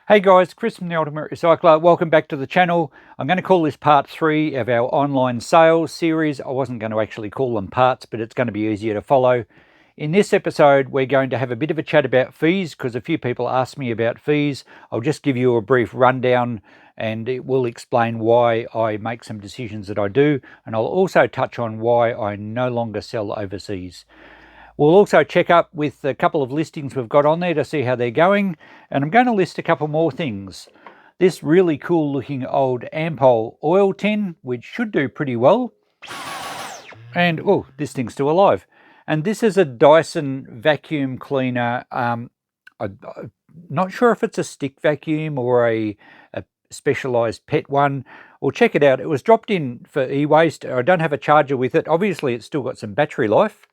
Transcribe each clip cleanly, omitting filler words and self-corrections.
Hey guys, Chris from the Ultimate Recycler. Welcome back to the channel. I'm going to call this part 3 of our online sales series. I wasn't going to actually call them parts, but it's going to be easier to follow. In this episode, we're going to have a bit of a chat about fees because a few people asked me about fees. I'll just give you a brief rundown and it will explain why I make some decisions that I do. And I'll also touch on why I no longer sell overseas. We'll also check up with a couple of listings we've got on there to see how they're going. And I'm going to list a couple more things. This really cool looking old Ampol oil tin, which should do pretty well. And, oh, this thing's still alive. And this is a Dyson vacuum cleaner. I'm not sure if it's a stick vacuum or a specialized pet one. We'll check it out. It was dropped in for e-waste. I don't have a charger with it. Obviously, it's still got some battery life.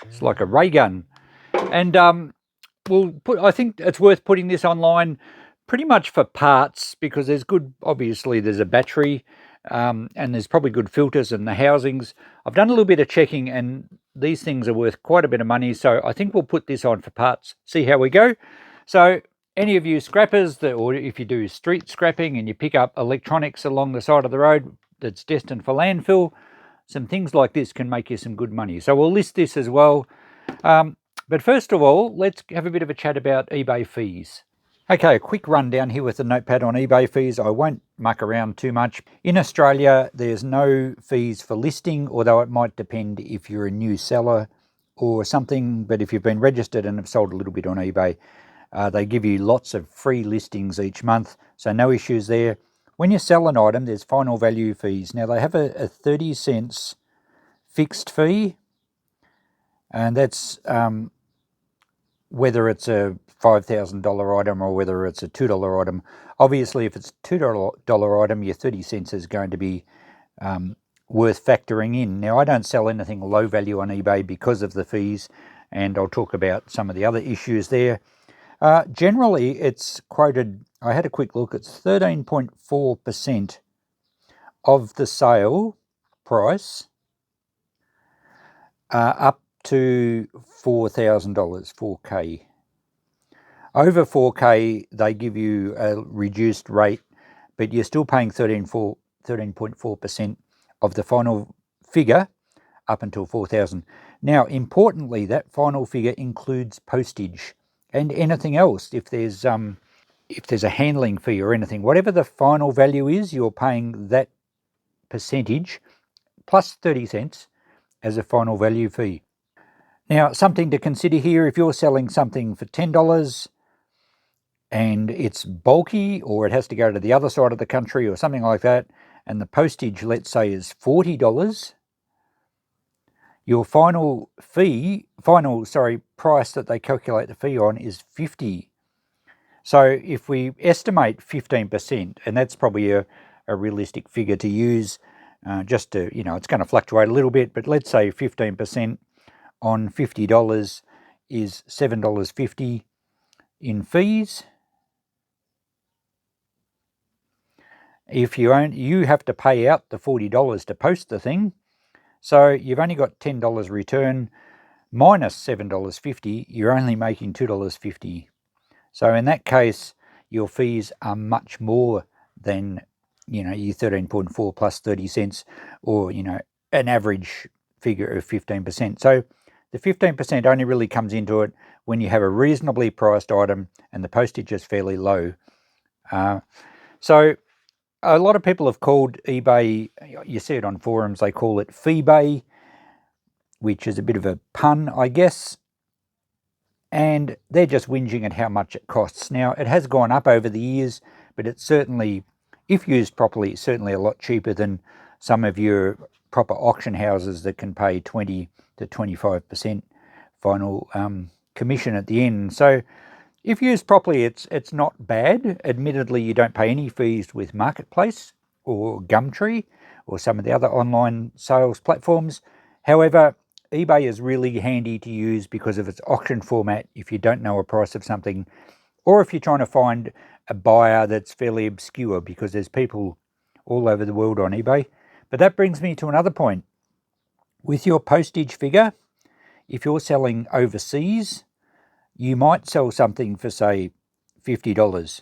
It's like a ray gun. And I think it's worth putting this online pretty much for parts because obviously there's a battery and there's probably good filters and the housings. I've done a little bit of checking and these things are worth quite a bit of money. So I think we'll put this on for parts, see how we go. So any of you scrappers or if you do street scrapping and you pick up electronics along the side of the road that's destined for landfill, some things like this can make you some good money. So we'll list this as well. But first of all, let's have a bit of a chat about eBay fees. Okay, a quick rundown here with the notepad on eBay fees. I won't muck around too much. In Australia, there's no fees for listing, although it might depend if you're a new seller or something. But if you've been registered and have sold a little bit on eBay, they give you lots of free listings each month. So no issues there. When you sell an item, there's final value fees. Now, they have a 30 cents fixed fee, and that's whether it's a $5,000 item or whether it's a $2 item. Obviously, if it's a $2 item, your 30 cents is going to be worth factoring in. Now, I don't sell anything low value on eBay because of the fees, and I'll talk about some of the other issues there. Generally, it's quoted, I had a quick look, it's 13.4% of the sale price up to $4,000, 4K. Over 4K, they give you a reduced rate, but you're still paying 13.4% of the final figure up until 4,000. Now, importantly, that final figure includes postage and anything else. If there's a handling fee or anything, whatever the final value is, you're paying that percentage plus 30 cents as a final value fee. Now, something to consider here, if you're selling something for $10 and it's bulky or it has to go to the other side of the country or something like that, and the postage, let's say, is $40, your final price that they calculate the fee on is $50. So if we estimate 15%, and that's probably a realistic figure to use, just to, it's going to fluctuate a little bit, but let's say 15% on $50 is $7.50 in fees. If you have to pay out the $40 to post the thing, so you've only got $10 return minus $7.50, you're only making $2.50. So in that case, your fees are much more than, your 13.4 plus 30 cents or, an average figure of 15%. So the 15% only really comes into it when you have a reasonably priced item and the postage is fairly low. So a lot of people have called eBay, you see it on forums, they call it Feebay, which is a bit of a pun, I guess. And they're just whinging at how much it costs. Now, it has gone up over the years, but it's certainly, if used properly, it's certainly a lot cheaper than some of your proper auction houses that can pay 20 to 25% final commission at the end. So if used properly, it's not bad. Admittedly, you don't pay any fees with Marketplace or Gumtree or some of the other online sales platforms. However, eBay is really handy to use because of its auction format if you don't know a price of something, or if you're trying to find a buyer that's fairly obscure, because there's people all over the world on eBay. But that brings me to another point. With your postage figure, if you're selling overseas, you might sell something for, say, $50.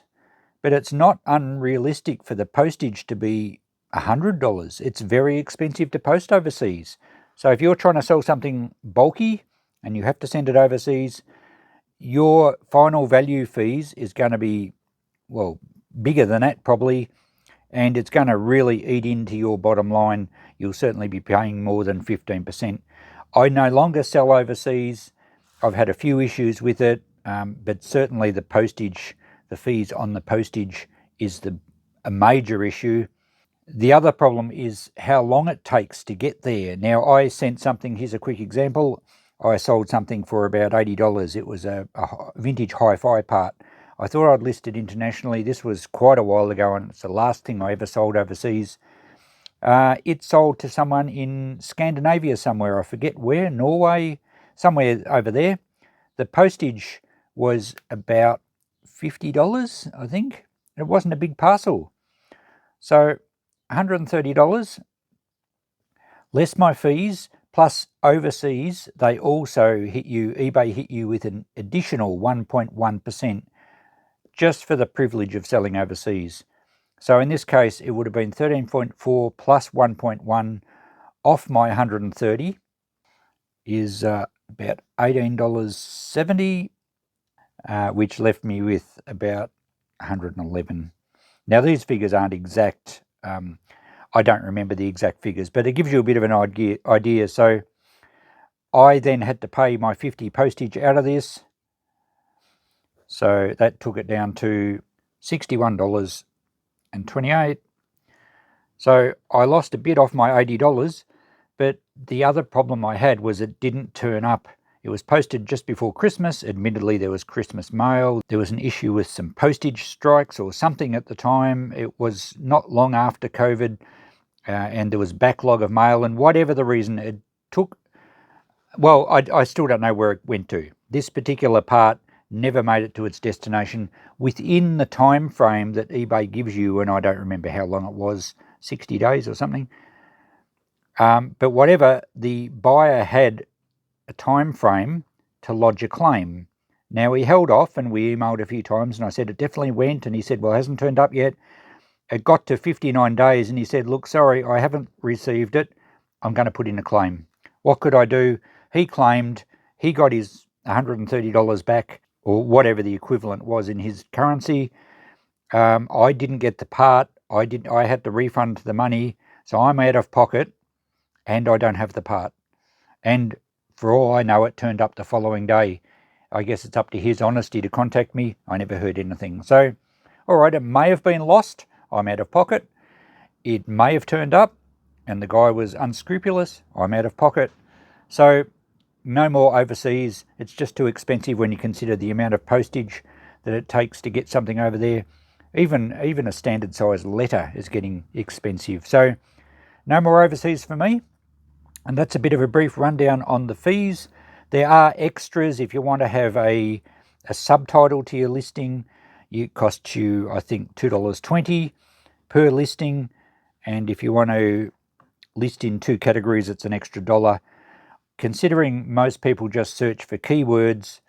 But it's not unrealistic for the postage to be $100. It's very expensive to post overseas. So if you're trying to sell something bulky and you have to send it overseas, your final value fees is going to be, well, bigger than that probably, and it's going to really eat into your bottom line. You'll certainly be paying more than 15%. I no longer sell overseas. I've had a few issues with it, but certainly the postage, the fees on the postage is a major issue. The other problem is how long it takes to get there. Now, I sent something, here's a quick example. I sold something for about $80. It was a vintage hi-fi part. I thought I'd listed internationally. This was quite a while ago, and it's the last thing I ever sold overseas. It sold to someone in Scandinavia somewhere. I forget where, Norway, somewhere over there. The postage was about $50, I think. It wasn't a big parcel. So $130 less my fees, plus overseas, they also hit you, eBay hit you with an additional 1.1% just for the privilege of selling overseas. So in this case, it would have been 13.4 plus 1.1 off my 130 is about $18.70, which left me with about 111. Now, these figures aren't exact. I don't remember the exact figures, but it gives you a bit of an idea. So I then had to pay my 50 postage out of this. So that took it down to $61.28. So I lost a bit off my $80, but the other problem I had was it didn't turn up. It was posted just before Christmas. Admittedly, there was Christmas mail. There was an issue with some postage strikes or something at the time. It was not long after COVID, and there was backlog of mail, and whatever the reason, it took, well, I still don't know where it went to. This particular part never made it to its destination within the time frame that eBay gives you, and I don't remember how long it was, 60 days or something. But whatever, the buyer had a time frame to lodge a claim. Now, he held off, and we emailed a few times, and I said it definitely went, and he said, well, it hasn't turned up yet. It got to 59 days, and he said, look, sorry, I haven't received it. I'm going to put in a claim. What could I do? He claimed. He got his $130 back, or whatever the equivalent was in his currency. I didn't get the part. I had to refund the money, so I'm out of pocket, and I don't have the part. And for all I know, it turned up the following day. I guess it's up to his honesty to contact me. I never heard anything. So, all right, it may have been lost. I'm out of pocket. It may have turned up, and the guy was unscrupulous. I'm out of pocket. So, no more overseas. It's just too expensive when you consider the amount of postage that it takes to get something over there. Even a standard size letter is getting expensive. So, no more overseas for me. And that's a bit of a brief rundown on the fees. There are extras if you want to have a subtitle to your listing. It costs you, I think, $2.20 per listing. And if you want to list in 2 categories, it's an extra $1. Considering most people just search for keywords,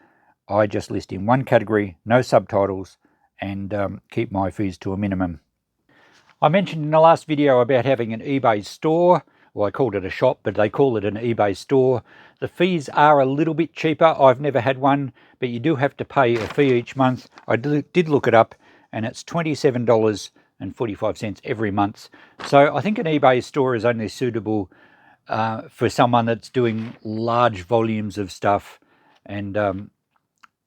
I just list in 1 category, no subtitles, and keep my fees to a minimum. I mentioned in the last video about having an eBay store. Well, I called it a shop, but they call it an eBay store. The fees are a little bit cheaper. I've never had one, but you do have to pay a fee each month. I did look it up, and it's $27.45 every month. So I think an eBay store is only suitable for someone that's doing large volumes of stuff and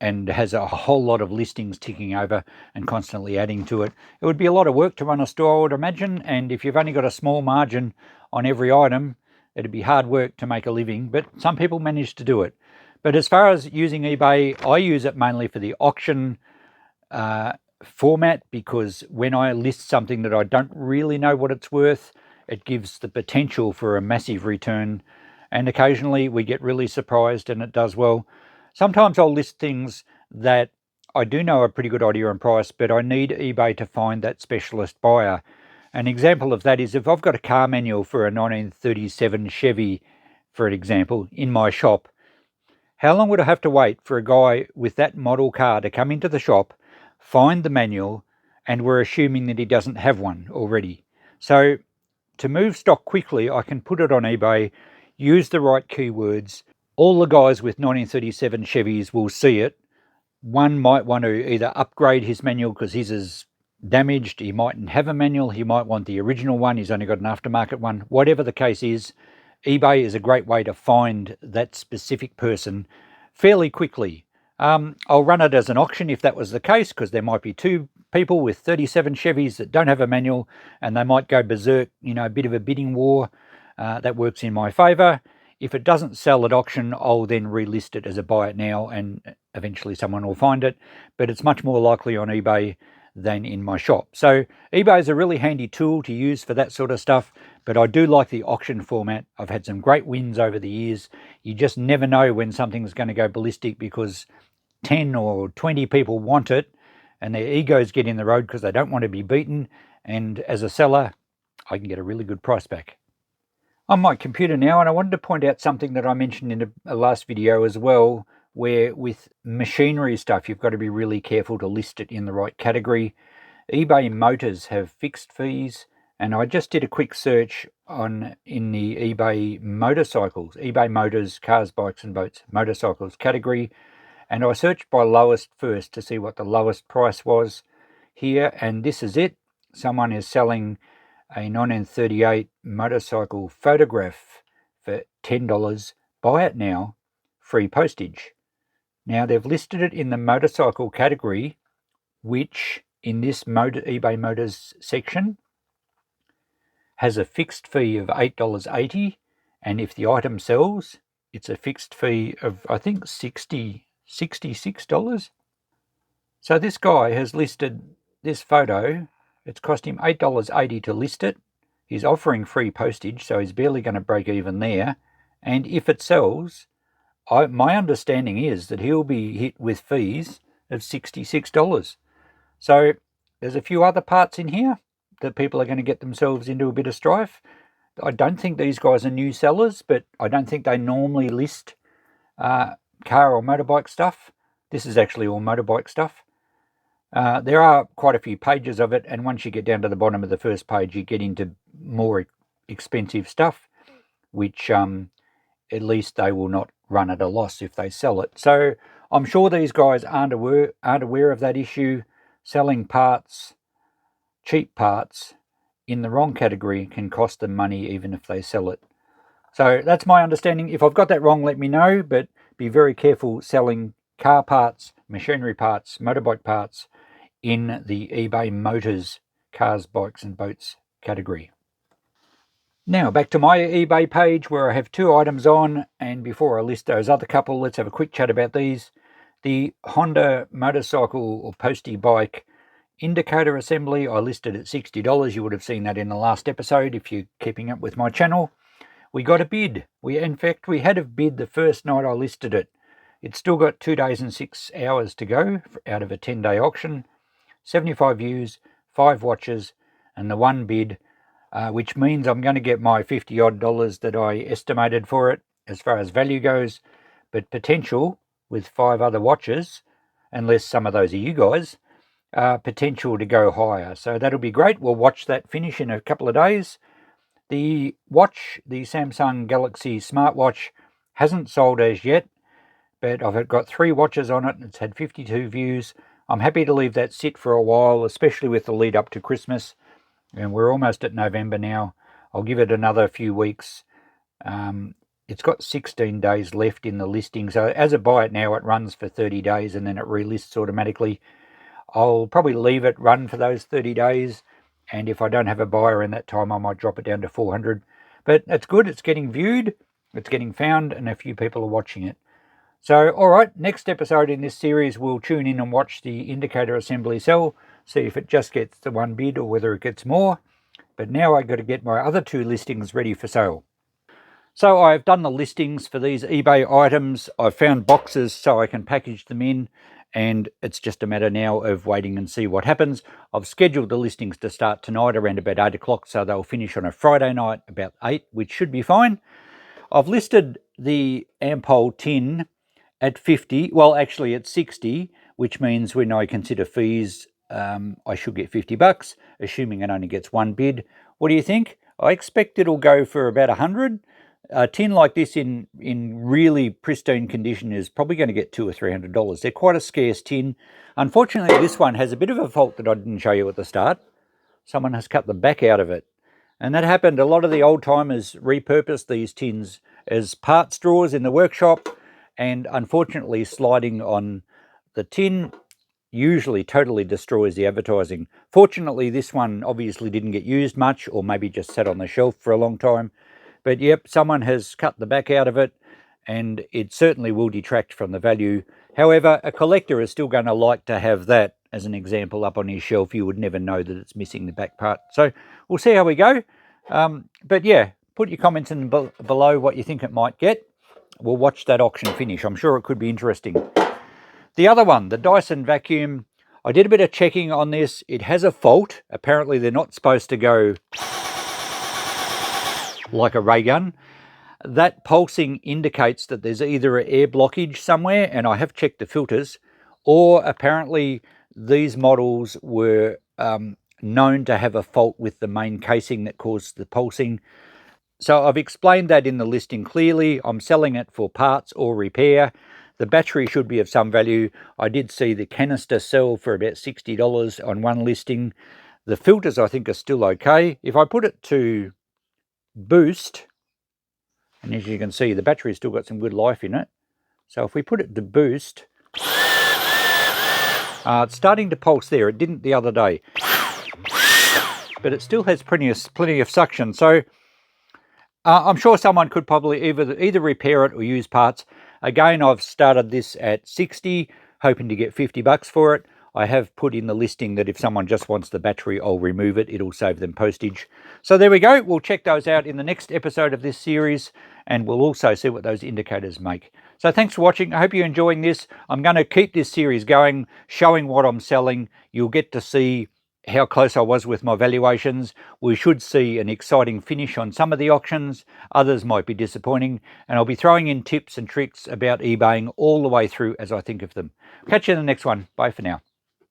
has a whole lot of listings ticking over and constantly adding to it. It would be a lot of work to run a store, I would imagine, and if you've only got a small margin on every item, it'd be hard work to make a living, but some people manage to do it. But as far as using eBay, I use it mainly for the auction format, because when I list something that I don't really know what it's worth, it gives the potential for a massive return, and occasionally we get really surprised and it does well. Sometimes I'll list things that I do know a pretty good idea on price, but I need eBay to find that specialist buyer. An example of that is if I've got a car manual for a 1937 Chevy, for an example, in my shop, how long would I have to wait for a guy with that model car to come into the shop, find the manual, and we're assuming that he doesn't have one already. So to move stock quickly, I can put it on eBay, use the right keywords. All the guys with 1937 Chevys will see it. One might want to either upgrade his manual because his is damaged, he mightn't have a manual, he might want the original one, he's only got an aftermarket one. Whatever the case is, eBay is a great way to find that specific person fairly quickly. I'll run it as an auction if that was the case, because there might be two people with 37 Chevys that don't have a manual, and they might go berserk, a bit of a bidding war. That works in my favour. If it doesn't sell at auction, I'll then relist it as a buy it now, and eventually someone will find it. But it's much more likely on eBay than in my shop. So eBay is a really handy tool to use for that sort of stuff, but I do like the auction format. I've had some great wins over the years. You just never know when something's going to go ballistic because 10 or 20 people want it and their egos get in the road because they don't want to be beaten. And as a seller, I can get a really good price back. On my computer now, and I wanted to point out something that I mentioned in a last video as well, where with machinery stuff, you've got to be really careful to list it in the right category. eBay motors have fixed fees, and I just did a quick search in the eBay motorcycles, eBay motors, cars, bikes and boats, motorcycles category, and I searched by lowest first to see what the lowest price was here, and this is it. Someone is selling a 1938 motorcycle photograph for $10. Buy it now, free postage. Now they've listed it in the motorcycle category, which in this eBay Motors section has a fixed fee of $8.80, and if the item sells, it's a fixed fee of, I think, $66. So this guy has listed this photo. It's cost him $8.80 to list it. He's offering free postage, so he's barely going to break even there. And if it sells, my understanding is that he'll be hit with fees of $66. So there's a few other parts in here that people are going to get themselves into a bit of strife. I don't think these guys are new sellers, but I don't think they normally list car or motorbike stuff. This is actually all motorbike stuff. There are quite a few pages of it, and once you get down to the bottom of the first page, you get into more expensive stuff, which at least they will not run at a loss if they sell it. So I'm sure these guys aren't aware of that issue. Selling parts, cheap parts, in the wrong category can cost them money even if they sell it. So that's my understanding. If I've got that wrong, let me know, but be very careful selling car parts, machinery parts, motorbike parts in the eBay Motors, cars, bikes and boats category. Now back to my eBay page where I have two items on, and before I list those other couple, let's have a quick chat about these. The Honda motorcycle or postie bike indicator assembly I listed at $60. You would have seen that in the last episode if you're keeping up with my channel. We got a bid. In fact, we had a bid the first night I listed it. It's still got 2 days and 6 hours to go out of a 10-day auction. 75 views, 5 watches, and the one bid, which means I'm going to get my $50 that I estimated for it as far as value goes, but potential with 5 other watches, unless some of those are you guys, potential to go higher. So that'll be great. We'll watch that finish in a couple of days. The watch, the Samsung Galaxy smartwatch, hasn't sold as yet, but I've got 3 watches on it and it's had 52 views. I'm happy to leave that sit for a while, especially with the lead up to Christmas, and we're almost at November now. I'll give it another few weeks. It's got 16 days left in the listing, so as a buy it now, it runs for 30 days and then it relists automatically. I'll probably leave it run for those 30 days, and if I don't have a buyer in that time, I might drop it down to 400. But it's good, it's getting viewed, it's getting found, and a few people are watching it. So, alright, next episode in this series, we'll tune in and watch the indicator assembly sell, see if it just gets the one bid or whether it gets more. But now I've got to get my other 2 listings ready for sale. So I've done the listings for these eBay items. I've found boxes so I can package them in, and it's just a matter now of waiting and see what happens. I've scheduled the listings to start tonight around about 8 o'clock, so they'll finish on a Friday night about 8, which should be fine. I've listed the Ampol tin at 50, well actually at 60, which means when I consider fees, I should get $50, assuming it only gets one bid. What do you think? I expect it'll go for about 100. A tin like this in really pristine condition is probably going to get $200 or $300. They're quite a scarce tin. Unfortunately, this one has a bit of a fault that I didn't show you at the start. Someone has cut the back out of it. And that happened. A lot of the old timers repurposed these tins as parts drawers in the workshop, and unfortunately sliding on the tin usually totally destroys the advertising. Fortunately, this one obviously didn't get used much, or maybe just sat on the shelf for a long time. But yep, someone has cut the back out of it, and it certainly will detract from the value. However, a collector is still going to like to have that as an example up on his shelf. You would never know that it's missing the back part. So we'll see how we go. But yeah, put your comments in below what you think it might get. We'll watch that auction finish. I'm sure it could be interesting. The other one, the Dyson vacuum, I did a bit of checking on this. It has a fault. Apparently they're not supposed to go like a ray gun. That pulsing indicates that there's either an air blockage somewhere, and I have checked the filters, or apparently these models were known to have a fault with the main casing that caused the pulsing. So I've explained that in the listing clearly. I'm selling it for parts or repair. The battery should be of some value. I did see the canister sell for about $60 on one listing. The filters I think are still okay. If I put it to boost, and as you can see, the battery's still got some good life in it. So if we put it to boost, it's starting to pulse there. It didn't the other day, but it still has plenty of suction. So I'm sure someone could probably either repair it or use parts. Again, I've started this at 60, hoping to get $50 for it. I have put in the listing that if someone just wants the battery, I'll remove it. It'll save them postage. So there we go. We'll check those out in the next episode of this series, and we'll also see what those indicators make. So thanks for watching. I hope you're enjoying this. I'm going to keep this series going, showing what I'm selling. You'll get to see how close I was with my valuations. We should see an exciting finish on some of the auctions. Others might be disappointing. And I'll be throwing in tips and tricks about eBaying all the way through as I think of them. Catch you in the next one. Bye for now.